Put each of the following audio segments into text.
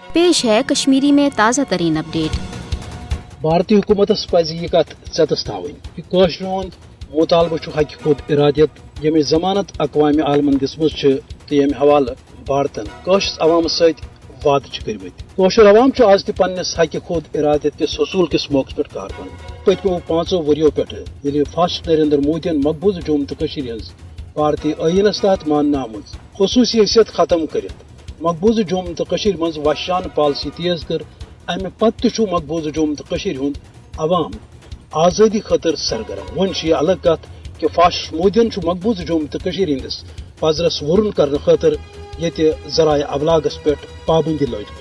पेश है कश्मीरी में ताज़ा तरीन अपडेट। भारतीय हुकूमत पज यह कत चतस थवन कि कशर हूं मुतालबा हक खुद इरादियत यम जमानत अकवाम आलमन दिसमुज तो यम हवाले भारतन कशस अवाम सत वाद कर्मत। कशर अवाम आज तक पन्नस हक खुद इरादियत किस हसूल किस मौके पे कारबन पत्मो 5 वरियों पे फास्ट नरेंद्र मोदियन मकबूज जम्मू तो हज भारतीय आईनस तहत मानने आमज खसूसी हैसियत खत्म कर मकबूज जम्मू तो मज वशान पॉलिसी तेज कर अमे पत्त मकबूज जम्मू तो अवाम आज़ादी खतर सरगर्म। वन अलग कत कि फास्ट मोदियन मकबूज जम्मू तो हंदिस पजरस वरुन कर खतर ये जराए अबलागस पे पाबंदी लजम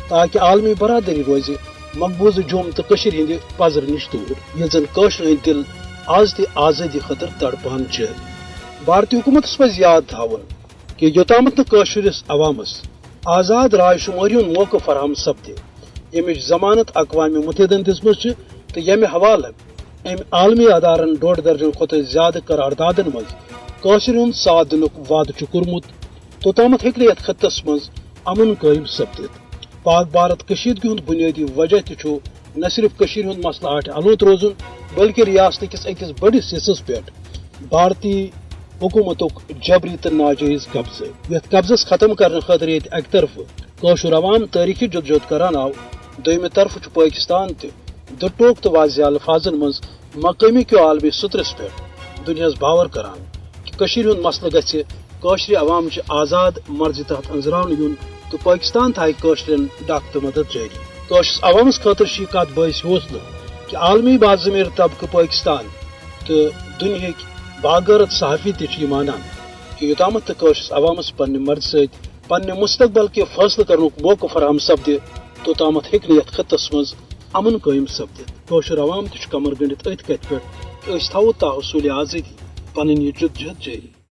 ताकि आलमी बरादरी रोज मकबूज जम्मू तो हंद पजर नश दूर ये जन कशर दिल आज तक आज़ादी खतर तड़पान। भारतीय हुकूमत पज याद थावन कि योतामत कशरिस अवामस आज़ाद राय शुमारी मौका फराहम सपदे यमिच जमानत अकवाम मुत्तहिदन दिसमुज तो यमे हवाले अम आलमी अदारन 1.5 दर्जन खुद ज्यादा करारदादन मज कशर हूं साथ दिन वाद कोर्मुत तोतामत हेक यथ खत्तस मज अमन कायम सपदित। पाक भारत कशीदगी हुंद बुनियादी वजह तु न सिर्फ कशीर हुंद मसला आठ आलोत रोजुन बल्कि रियासत किस अकिस बड़िस हिस्सस पे भारतीय हुकूमतुक जबरी तो नाजायज कब्जे यथ कब्जस खत्म करने खतर ये अक तरफ कशर अवाम तारीखी जदोजहद करान आव दोयमे तरफ पाकिस्तान तो टोक तो वाज़ह अल्फाजन मज मकामी क्यों आलमी सतरस पे दुनियास बावर करान कि कशीर हुंद मसला गछि कशर अवाम आज़ाद मर्जी तहत अंजरान यून तो पाकिस्तान थाय कशरन डाक तो मदद जारी। कशस अवामस खतर कत बायस हौसला कि आलमी बाज़मीर तबक पाकिस्तान तो दुनिया बागरत सहाफ़ी ती मानान कि योतामत कशस अवामस पन्ने मर्ज सत पन्ने मुस्तकबल के फैसला करनुक मौका फराहम सपदे तोतामत हेक यथ खत्तस मज अमन कायम सपदित। कशर अवाम कमर गंडित अथ कत पे थो ताहसूल आज़ादी पन जदोजहद जारी।